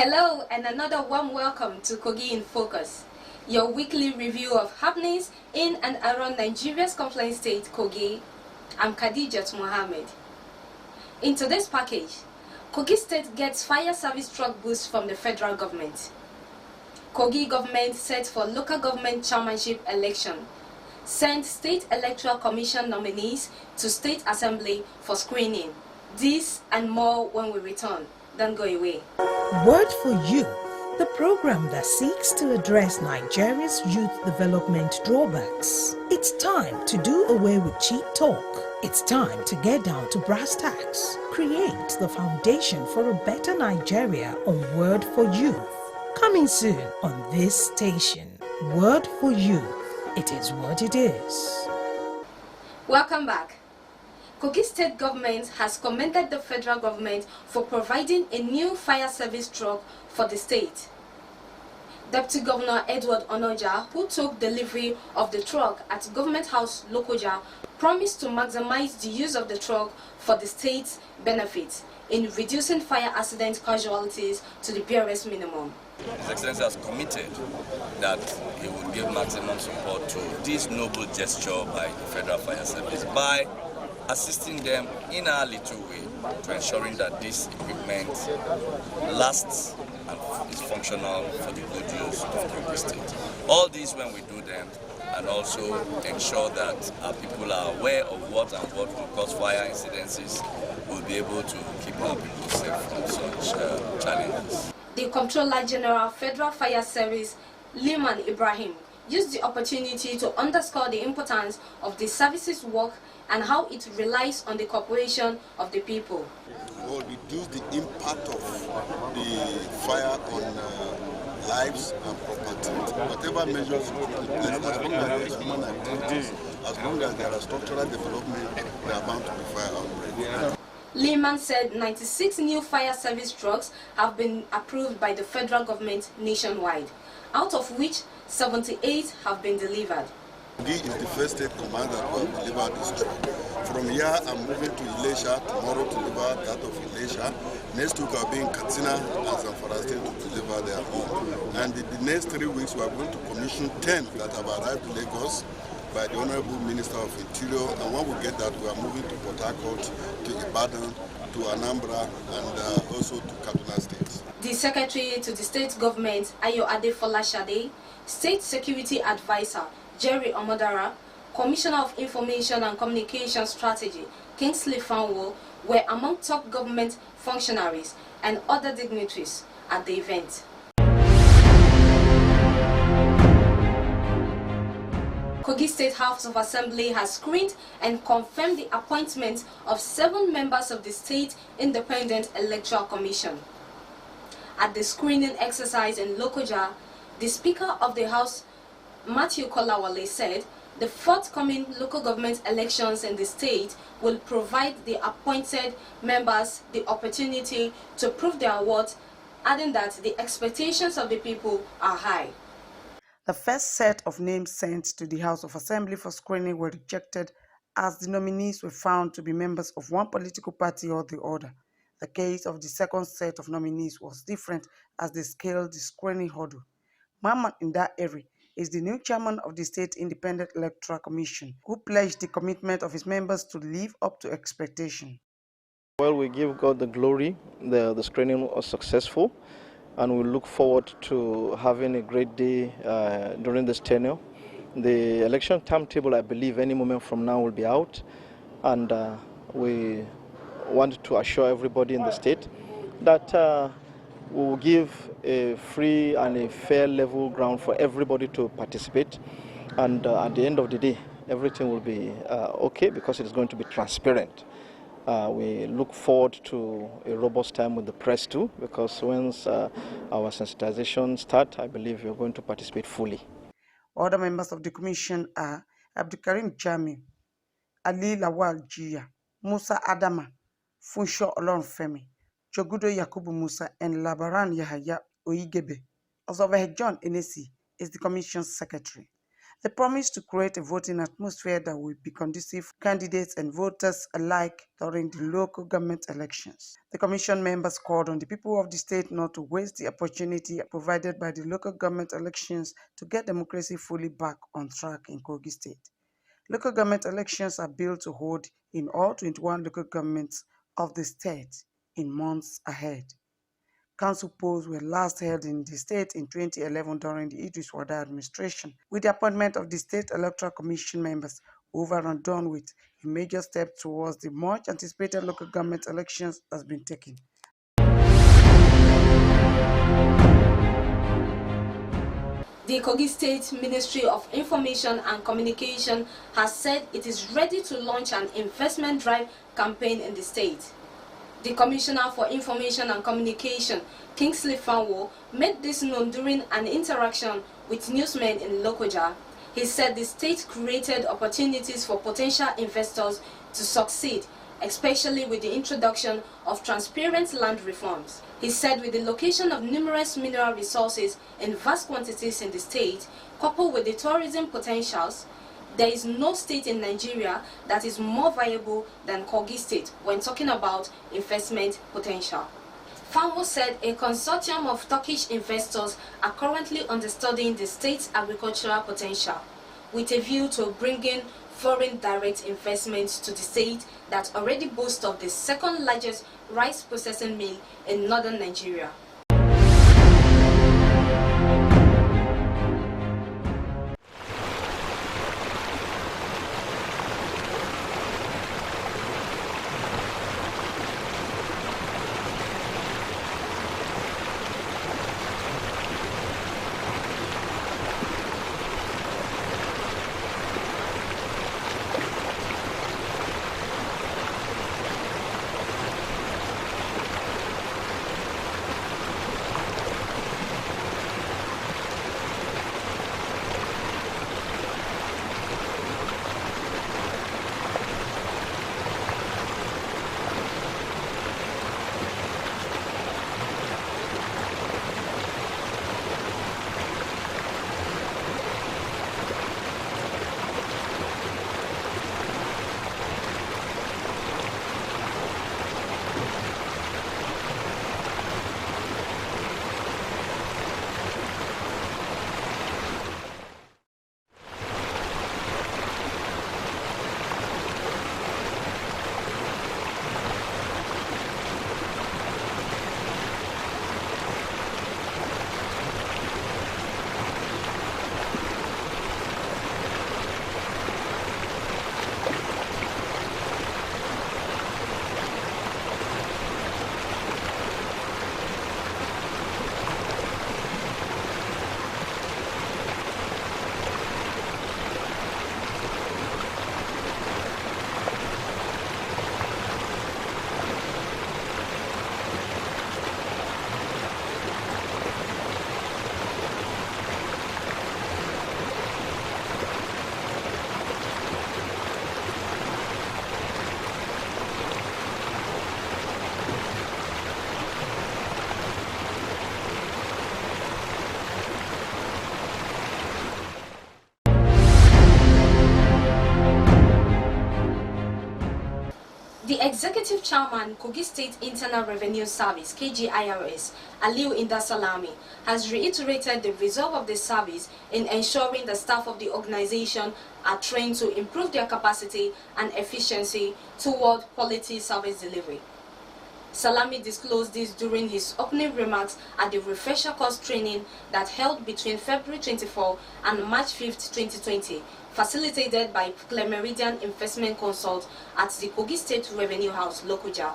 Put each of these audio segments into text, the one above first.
Hello and another warm welcome to Kogi in Focus, your weekly review of happenings in and around Nigeria's conflict state, Kogi. I'm Khadijat Mohammed. In today's package, Kogi State gets fire service truck boost from the federal government. Kogi government set for local government chairmanship election. Sent State Electoral Commission nominees to State Assembly for screening. This and more when we return. Don't go away. Word for Youth, the program that seeks to address Nigeria's youth development drawbacks. It's time to do away with cheap talk. It's time to get down to brass tacks. Create the foundation for a better Nigeria on Word for Youth. Coming soon on this station. Word for Youth. It is what it is. Welcome back. Kogi State government has commended the federal government for providing a new fire service truck for the state. Deputy Governor Edward Onoja, who took delivery of the truck at Government House Lokoja, promised to maximize the use of the truck for the state's benefit in reducing fire accident casualties to the barest minimum. His Excellency has committed that he will give maximum support to this noble gesture by the Federal Fire Service by assisting them in a little way to ensuring that this equipment lasts and is functional for the good use of the state. All these when we do them, and also ensure that our people are aware of what will cause fire incidences, we'll be able to keep our people safe from such challenges. The Comptroller General Federal Fire Service, Liman Ibrahim, used the opportunity to underscore the importance of the service's work and how it relies on the cooperation of the people. Will reduce the impact of the fire on lives and property. Whatever measures we put in place, as long as there is human activities, as long as there are structural development, there are bound to be fire outbreaks. Lehman said 96 new fire service trucks have been approved by the federal government nationwide, out of which 78 have been delivered. Kogi is the first state commander who will deliver this truck. From here, I'm moving to Ilesha tomorrow to deliver that of Ilesha. Next week, I'll be in Katsina and Zamfara State to deliver their own. And in the next 3 weeks, we are going to commission 10 that have arrived to Lagos by the Honorable Minister of Interior. And when we get that, we are moving to Port Harcourt, to Ibadan, to Anambra, and also to Kaduna State. The Secretary to the State Government, Ayo Adefola Shade, State Security Advisor, Jerry Omodara, Commissioner of Information and Communication Strategy, Kingsley Fanwo, were among top government functionaries and other dignitaries at the event. Kogi State House of Assembly has screened and confirmed the appointment of 7 members of the State Independent Electoral Commission. At the screening exercise in Lokoja, the Speaker of the House, Matthew Kolawole, said the forthcoming local government elections in the state will provide the appointed members the opportunity to prove their worth, adding that the expectations of the people are high. The first set of names sent to the House of Assembly for screening were rejected as the nominees were found to be members of one political party or the other. The case of the second set of nominees was different as they scaled the screening hurdle. Muhammad Eri is the new chairman of the State Independent Electoral Commission, who pledged the commitment of his members to live up to expectation. Well, we give God the glory. The screening was successful, and we look forward to having a great day during this tenure. The election timetable, I believe, any moment from now will be out, and we want to assure everybody in the state that we will give a free and a fair level ground for everybody to participate, and at the end of the day, everything will be okay because it is going to be transparent. We look forward to a robust time with the press too, because once our sensitization starts, I believe we are going to participate fully. Other members of the commission are Abdikarim Jami, Ali Lawal Jia, Musa Adama, Funsho Olonfemi, Jogudo Yakubu Musa, and Labaran Yahaya Oigebe. Osove John Enesi is the commission's secretary. They promised to create a voting atmosphere that will be conducive for candidates and voters alike during the local government elections. The commission members called on the people of the state not to waste the opportunity provided by the local government elections to get democracy fully back on track in Kogi State. Local government elections are billed to hold in all 21 local governments of the state in months ahead. Council polls were last held in the state in 2011 during the Idris Wada administration. With the appointment of the State Electoral Commission members over and done with, a major step towards the much anticipated local government elections has been taken. The Kogi State Ministry of Information and Communication has said it is ready to launch an investment drive campaign in the state. The Commissioner for Information and Communication, Kingsley Fanwo, made this known during an interaction with newsmen in Lokoja. He said the state created opportunities for potential investors to succeed, especially with the introduction of transparent land reforms. He said with the location of numerous mineral resources in vast quantities in the state, coupled with the tourism potentials, there is no state in Nigeria that is more viable than Kogi State when talking about investment potential. Fanwo said a consortium of Turkish investors are currently understudying the state's agricultural potential, with a view to bringing foreign direct investments to the state that already boasts of the second largest rice processing mill in northern Nigeria. The Executive Chairman, Kogi State Internal Revenue Service, KGIRS, Aliu Indasalami, has reiterated the resolve of the service in ensuring the staff of the organization are trained to improve their capacity and efficiency toward quality service delivery. Salami disclosed this during his opening remarks at the refresher course training that held between February 24 and March 5, 2020, facilitated by Clemeridian Investment Consult at the Kogi State Revenue House, Lokoja.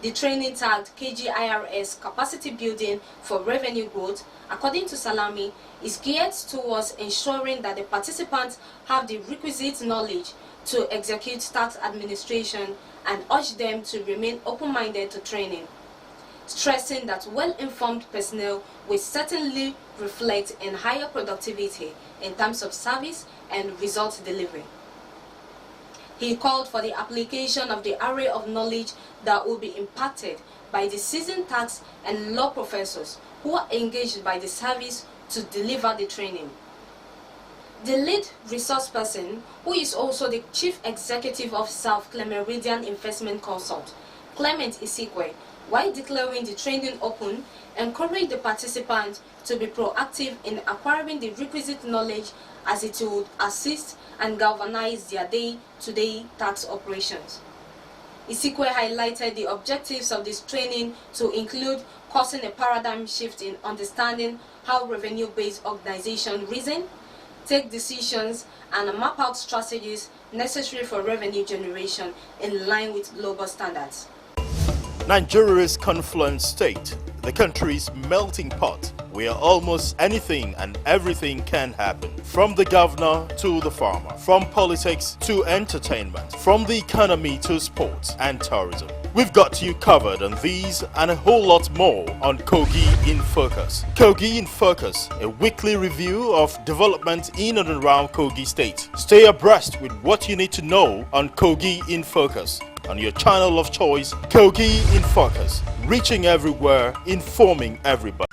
The training tagged KGIRS Capacity Building for Revenue Growth, according to Salami, is geared towards ensuring that the participants have the requisite knowledge to execute tax administration and urge them to remain open-minded to training, stressing that well-informed personnel will certainly reflect in higher productivity in terms of service and result delivery. He called for the application of the array of knowledge that will be imparted by the seasoned tax and law professors who are engaged by the service to deliver the training. The lead resource person, who is also the Chief Executive Officer of Meridian Investment Consult, Clement Isikwe, while declaring the training open, encouraged the participants to be proactive in acquiring the requisite knowledge as it would assist and galvanize their day-to-day tax operations. Isikwe highlighted the objectives of this training to include causing a paradigm shift in understanding how revenue-based organizations reason, take decisions, and map out strategies necessary for revenue generation in line with global standards. Nigeria's confluent state, the country's melting pot, where almost anything and everything can happen. From the governor to the farmer, from politics to entertainment, from the economy to sports and tourism. We've got you covered on these and a whole lot more on Kogi in Focus. Kogi in Focus, a weekly review of development in and around Kogi State. Stay abreast with what you need to know on Kogi in Focus, on your channel of choice, Kogi in Focus, reaching everywhere, informing everybody.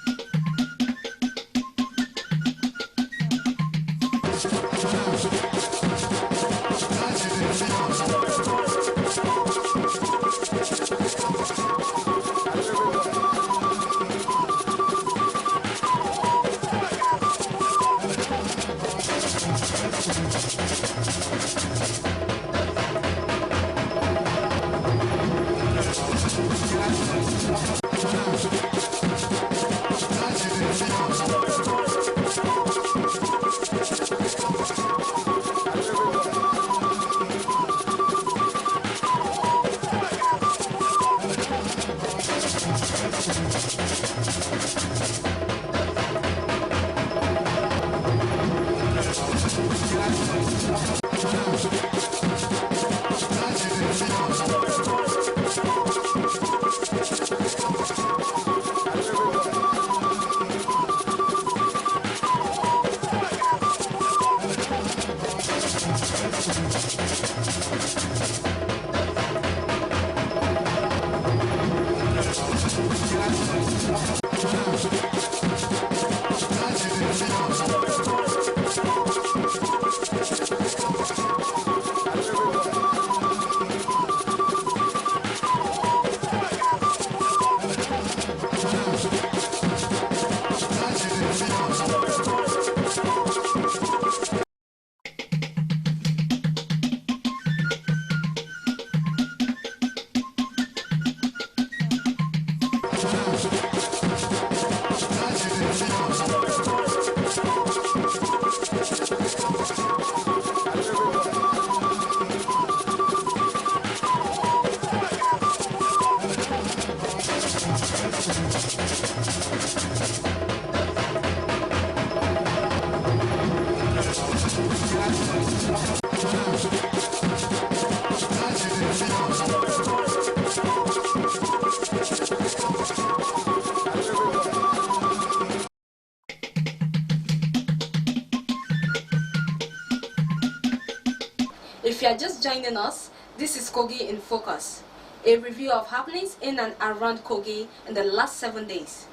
If you are just joining us, this is Kogi in Focus, a review of happenings in and around Kogi in the last 7 days.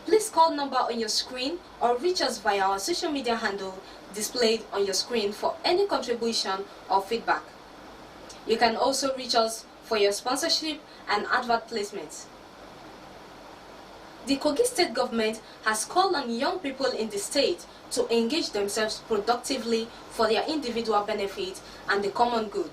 Please call number on your screen or reach us via our social media handle displayed on your screen for any contribution or feedback. You can also reach us for your sponsorship and advert placements. The Kogi state government has called on young people in the state to engage themselves productively for their individual benefit and the common good.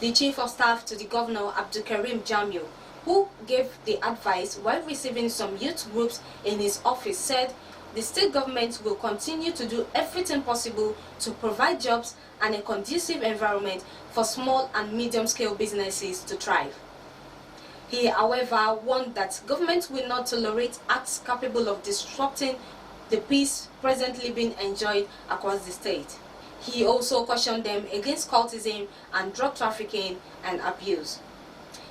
The Chief of Staff to the Governor, Abdulkarim Jamil, who gave the advice while receiving some youth groups in his office, said the state government will continue to do everything possible to provide jobs and a conducive environment for small and medium-scale businesses to thrive. He, however, warned that government will not tolerate acts capable of disrupting the peace presently being enjoyed across the state. He also cautioned them against cultism and drug trafficking and abuse.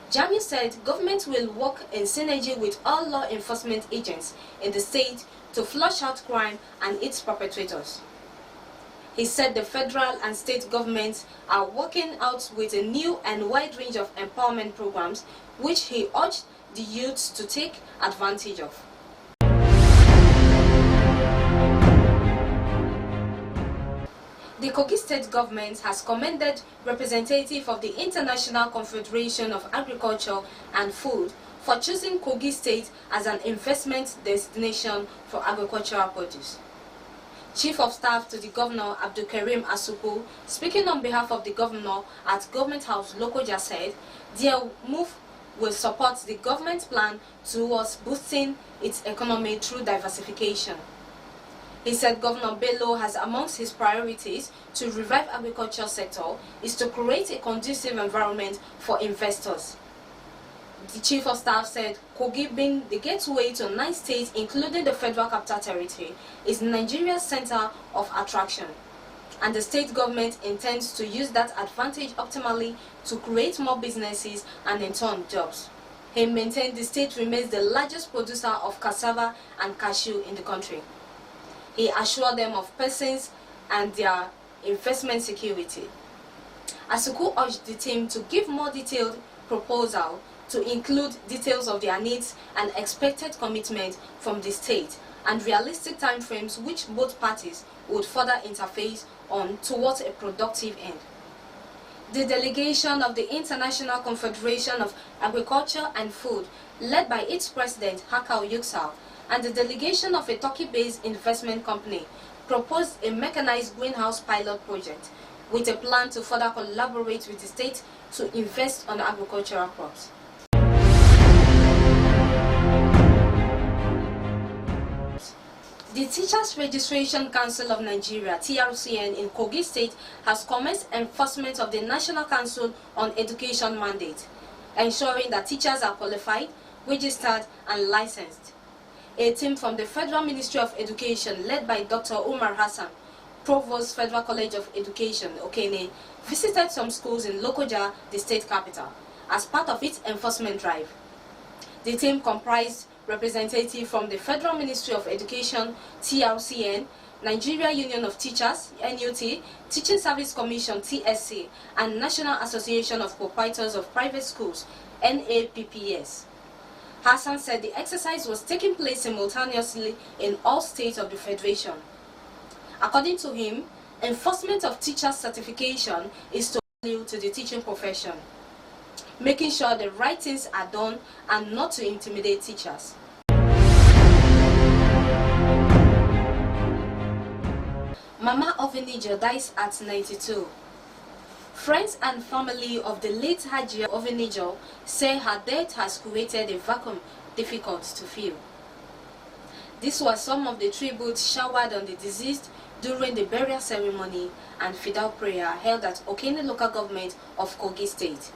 Jamil said government will work in synergy with all law enforcement agents in the state to flush out crime and its perpetrators. He said the federal and state governments are working out with a new and wide range of empowerment programs, which he urged the youths to take advantage of. The Kogi State government has commended representative of the International Confederation of Agriculture and Food for choosing Kogi State as an investment destination for agricultural produce. Chief of Staff to the Governor Abdulkarim Asuku, speaking on behalf of the Governor at Government House Lokoja, said their move will support the government plan towards boosting its economy through diversification. He said Governor Bello has amongst his priorities to revive agriculture sector is to create a conducive environment for investors. The Chief of Staff said Kogi, being the gateway to 9 states including the Federal Capital Territory, is Nigeria's center of attraction, and the state government intends to use that advantage optimally to create more businesses and in turn jobs. He maintained the state remains the largest producer of cassava and cashew in the country. He assured them of persons and their investment security. Asuku urged the team to give more detailed proposal to include details of their needs and expected commitment from the state and realistic timeframes which both parties would further interface on towards a productive end. The delegation of the International Confederation of Agriculture and Food, led by its president Hakau Yuksal, and the delegation of a Turkey-based investment company, proposed a mechanized greenhouse pilot project with a plan to further collaborate with the state to invest on agricultural crops. The Teachers Registration Council of Nigeria, TRCN, in Kogi State has commenced enforcement of the National Council on Education mandate, ensuring that teachers are qualified, registered and licensed. A team from the Federal Ministry of Education, led by Dr. Umar Hassan, Provost Federal College of Education, Okene, visited some schools in Lokoja, the state capital, as part of its enforcement drive. The team comprised representatives from the Federal Ministry of Education, TRCN, Nigeria Union of Teachers, NUT, Teaching Service Commission, TSC, and National Association of Proprietors of Private Schools, NAPPS. Hassan said the exercise was taking place simultaneously in all states of the Federation. According to him, enforcement of teacher certification is to value to the teaching profession, making sure the right things are done and not to intimidate teachers. Mama OVEINJO dies at 92. Friends and family of the late HAJIA OVEINJO say her death has created a vacuum difficult to fill. These were some of the tributes showered on the deceased during the burial ceremony and fidal prayer held at Okene local government of Kogi State.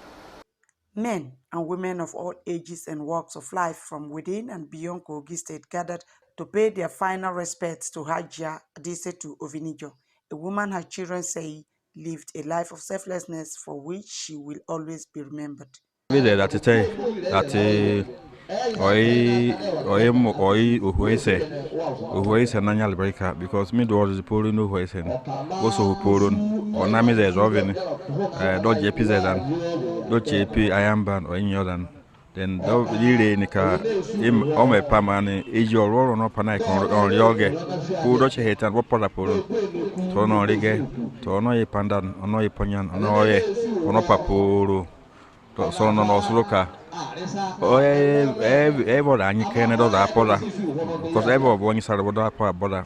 Men and women of all ages and walks of life from within and beyond Kogi State gathered to pay their final respects to HAJIA ADISETU OVEINJO, a woman her children say lived a life of selflessness for which she will always be remembered. Because me do the polo no who is also polo or name is ovin dodge epizedan dodge ep I am ban or any other then really nika im o me pamane eji ororo no panai on yoge pu dodge hate and what polo to no rige to no e pandan ono e ponyan ono ye ono paporo to so no no sloka o ever any can do that pola because ever one side of that pola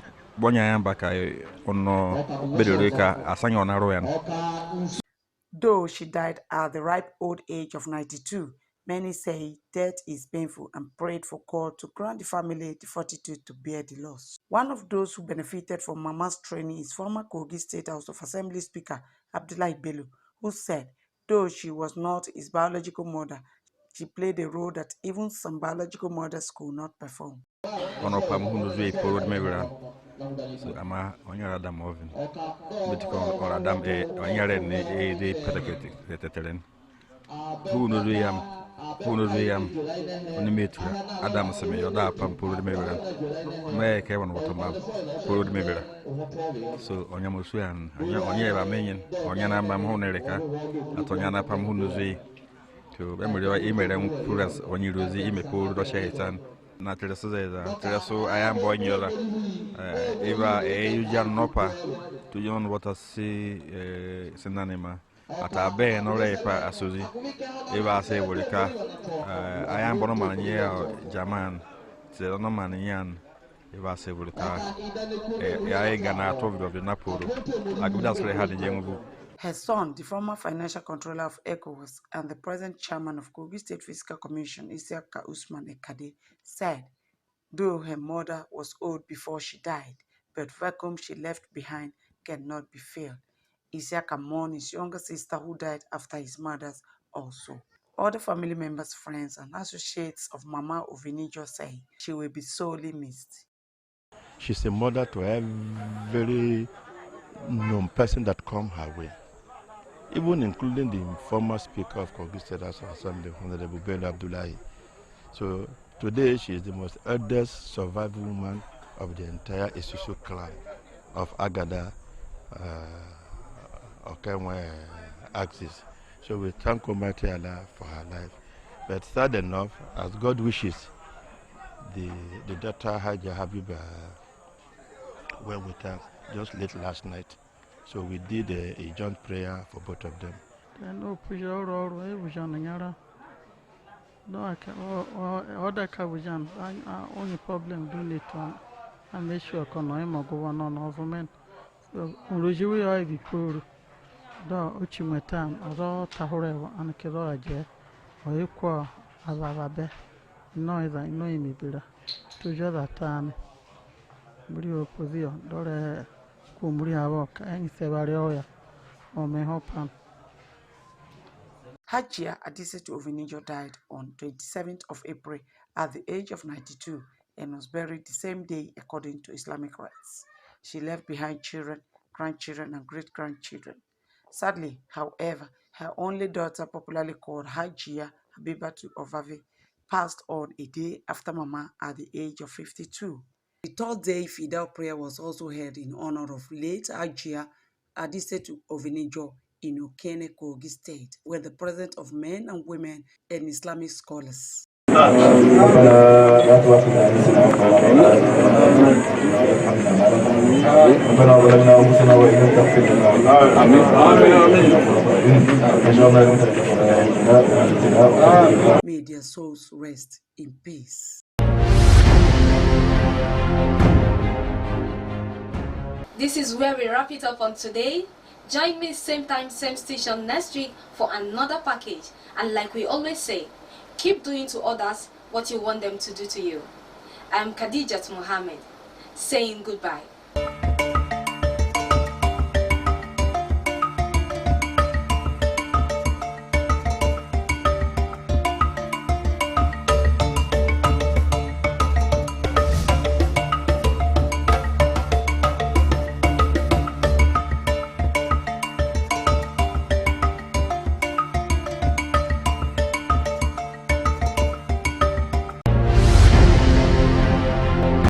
Though she died at the ripe old age of 92, many say death is painful and prayed for God to grant the family the fortitude to bear the loss. One of those who benefited from Mama's training is former Kogi State House of Assembly Speaker Abdullahi Bello, who said though she was not his biological mother, she played a role that even some biological mothers could not perform. So I'm on your Adam oven, but on Adam on your end, a pedagogic. Who knows we am? Who knows we am? On the meter, Adam Semi, or that pump, pulled me. May I want water map, pulled me. So on your Musuan, on your Armenian, on your Mamhonerica, at on your Pamhunuzi, to remember your email and put us on you lose the email, pulled or shaitan. na Tereso Zeza, Tereso Ayambo Nyola, Eva Eugene Nopa, to John Watersi Senanima, at a bay no repa Asuzi, Eva say Wolika, Ayambo Mania, Jaman, Zerono Manian, Eva say Wolika, Gana told of the Napuru, I could ask had the young. Her son, the former financial controller of ECOWAS and the present chairman of Kogi State Fiscal Commission, Isiaka Usman Ekade, said, though her mother was old before she died, but vacuum she left behind cannot be filled. Isiaka mourned his younger sister who died after his mother's also. Other family members, friends, and associates of Mama OVEINJO say she will be sorely missed. She's a mother to every known person that come her way, even including the former Speaker of Kogi State House of Assembly, Honorable Ben Abdullahi. So today she is the most eldest surviving woman of the entire Isusu clan of Agada, Okenwe axis. So we thank Almighty Allah for her life. But sad enough, as God wishes, the daughter HAJIA Habiba went with us just late last night. So we did a joint prayer for both of them. No, I can. Other Kabujan, only problem doing it one. I make sure I go on government. So, usually I be poor. The Uchimetan, or Tahore, and Kiroaje, or equal as Arabe. No, I know him better. To just that time, Brio Position, Dore Kumburia walk, and Sevario, or Mehopan. HAJIA ADISETU OVEINJO died on 27th of April at the age of 92 and was buried the same day according to Islamic rites. She left behind children, grandchildren, and great-grandchildren. Sadly, however, her only daughter, popularly called HAJIA Habibatu Ovave, passed on a day after Mama at the age of 52. The third day Fidel prayer was also held in honor of late HAJIA ADISETU OVEINJO in Okene, Kogi State, where the presence of men and women and Islamic scholars. May their souls rest in peace. This is where we wrap it up on today. Join me same time, same station next week for another package. And like we always say, keep doing to others what you want them to do to you. I'm Khadijat Mohammed, saying goodbye.